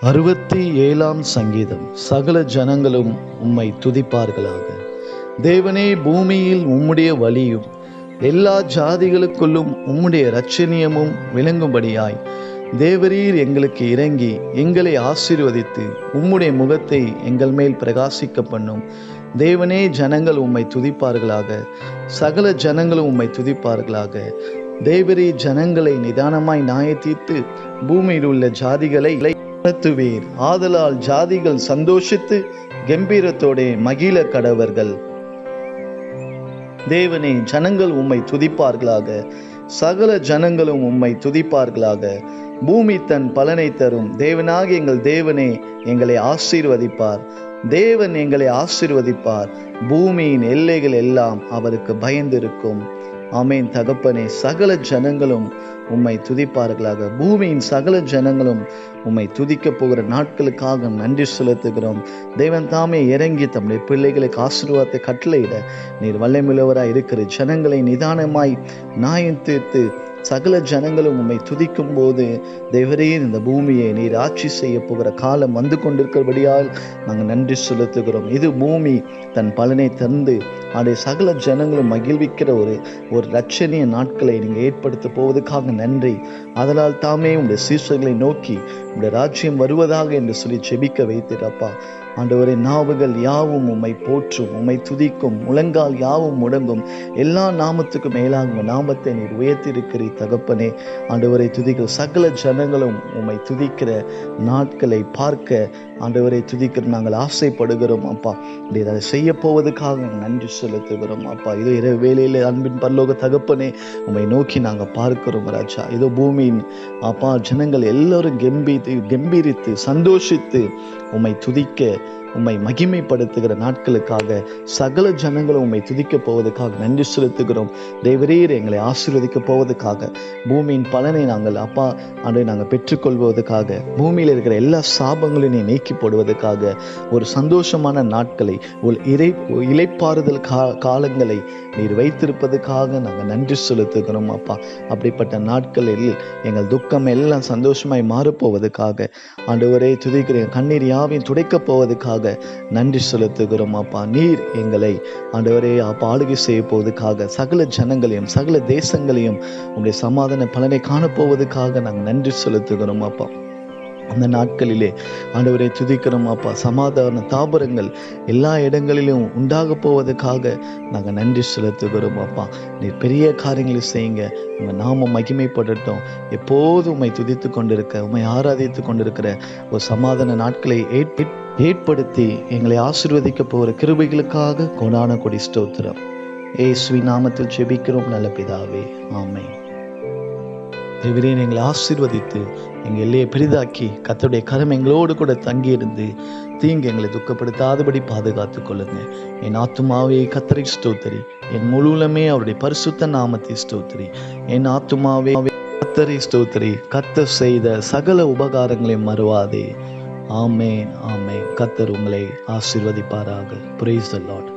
67 சங்கீதம். சகல ஜனங்களும் உம்மை துதிப்பார்களாக. தேவனே, பூமியில் உம்முடைய வழியும் எல்லா ஜாதிகளுக்குள்ளும் உம்முடைய இரட்சணியமும் விளங்கும்படியாய் தேவரீர் எங்களுக்கு இறங்கி எங்களை ஆசீர்வதித்து உம்முடைய முகத்தை எங்கள் மேல் பிரகாசிக்க பண்ணும். தேவனே, ஜனங்கள் உம்மை துதிப்பார்களாக. சகல ஜனங்களும் உம்மை துதிப்பார்களாக. தேவரே, ஜனங்களை நிதானமாய் நியாயத்தீர்த்து பூமியில் உள்ள ஜாதிகளை நடத்துவீர். ஆதலால் ஜாதிகள் சந்தோஷித்து கம்பீரத்தோட மகிழ கடவர்கள். தேவனே, ஜனங்கள் உம்மை துதிப்பார்களாக. சகல ஜனங்களும் உம்மை துதிப்பார்களாக. பூமி தன் பலனை தரும். தேவனாகிய எங்கள் தேவனே, எங்களை ஆசீர்வதிப்பார். தேவன் எங்களை ஆசீர்வதிப்பார். பூமியின் எல்லைகள் எல்லாம் அவருக்கு பயந்திருக்கும். ஆமென். தகப்பனே, சகல ஜனங்களும் உம்மை துதிப்பார்களாக. பூமியின் சகல ஜனங்களும் உம்மை துதிக்க போகிற நாட்களுக்காக நன்றி செலுத்துகிறோம். தேவன் தாமே இறங்கி தம்முடைய பிள்ளைகளுக்கு ஆசீர்வாதத்தை கட்டளையிட நீர் வல்லமையுள்ளவராய் இருக்கிற ஜனங்களை நிதானமாய் நியாயம் தீர்த்து சகல ஜனங்களும் உம்மை துதிக்கும் போது தேவரே, இந்த பூமியை நீர் ஆட்சி செய்ய போகிற காலம் வந்து கொண்டிருக்கிறபடியால் நாங்கள் நன்றி செலுத்துகிறோம். இது பூமி தன் பலனை தந்து அதை சகல ஜனங்களும் மகிழ்விக்கிற ஒரு இரட்சணிய நாட்களை நீங்கள் ஏற்படுத்த போவதற்காக நன்றி. அதனால் தாமே உங்களுடைய சீஷர்களை நோக்கி உங்களுடைய ராஜ்யம் வருவதாக என்று சொல்லி செபிக்க வைத்திருப்பா. ஆண்டவரே, நாவுகள் யாவும் உம்மை போற்றும், உம்மை துதிக்கும். முழங்கால் யாவும் முடங்கும். எல்லா நாமத்துக்கும் மேலாக நாமத்தை நீர் உயர்த்திருக்கிறீர் தகப்பனே. ஆண்டவரை துதிக்கிற சகல ஜனங்களும் உம்மை துதிக்கிற நாட்களை பார்க்க ஆண்டவரை துதிக்கிற நாங்கள் ஆசைப்படுகிறோம் அப்பா. நீர் அதை செய்ய போவதற்காக நன்றி செலுத்துகிறோம் அப்பா. இதோ இரவு வேளையில் அன்பின் பரலோக தகப்பனே, உம்மை நோக்கி நாங்கள் பார்க்கிறோம் ராஜா. இதோ பூமியின் அப்பா ஜனங்கள் எல்லாரும் கம்பீரித்து சந்தோஷித்து உம்மை துதிக்க உம்மை மகிமைப்படுத்துகிற நாட்களுக்காக சகல ஜனங்களும் உம்மை துதிக்க போவதற்காக நன்றி செலுத்துகிறோம். தேவரீர் எங்களை ஆசீர்வதிக்க போவதற்காக பூமியின் பலனை நாங்கள் அப்பா ஆண்டவரே நாங்கள் பெற்றுக்கொள்வதற்காக பூமியில் இருக்கிற எல்லா சாபங்களையும் நீக்கி போடுவதற்காக ஒரு சந்தோஷமான நாட்களை ஒரு இளைப்பாறுதல் காலங்களை நீர் வைத்திருப்பதற்காக நாங்கள் நன்றி செலுத்துகிறோம் அப்பா. அப்படிப்பட்ட நாட்களில் எங்கள் துக்கம் எல்லாம் சந்தோஷமாய் மாறப்போவதற்காக ஆண்டவரே துதிக்கிற கண்ணீர் யாவையும் துடைக்கப் போவதற்காக நன்றி செலுத்துகிறோம் அப்பா. நீர் எங்களை ஆண்டவரே அப்பா ஆளுகை செய்ய போவதற்காக சகல ஜனங்களையும் சகல தேசங்களையும் உங்களுடைய சமாதான பலனை காணப்போவதற்காக நாங்கள் நன்றி செலுத்துகிறோம் அப்பா. அந்த நாட்களிலே ஆண்டவரை துதிக்கிறோம் அப்பா. சமாதான தாபரங்கள் எல்லா இடங்களிலும் உண்டாக போவதற்காக நாங்கள் நன்றி செலுத்துகிறோம் அப்பா. நீர் பெரிய காரியங்களை செய்யுங்க. உங்கள் நாமம் மகிமைப்படட்டும். எப்போதும் உம்மை துதித்து கொண்டிருக்க உம்மை ஆராதித்து கொண்டிருக்கிற ஒரு சமாதான நாட்களை ஏற்படுத்தி எங்களை ஆசீர்வதிக்க போகிற கிருபைகளுக்காக கொடான கொடி ஸ்தோத்திரம். இயேசுவின் நாமத்தில் ஜெபிக்கிறோம் நல்ல பிதாவே, ஆமென். தேவரே, எங்களை ஆசீர்வதித்து எங்கள் எல்லையை பெரிதாக்கி கர்த்தருடைய கரம் எங்களோடு கூட தங்கியிருந்து தீங்கு எங்களை துக்கப்படுத்தாதபடி பாதுகாத்து கொள்ளுங்க. என் ஆத்துமாவே கர்த்தரை ஸ்தோத்திரி. என் முழுவலுமே அவருடைய பரிசுத்த நாமத்தை ஸ்தோத்திரி. என் ஆத்துமாவே கர்த்தரை ஸ்தோத்திரி. கர்த்தர் செய்த சகல உபகாரங்களை மறவாதே. ஆமென், ஆமென். கர்த்தர் உங்களை ஆசீர்வதிப்பாராக. Praise the Lord.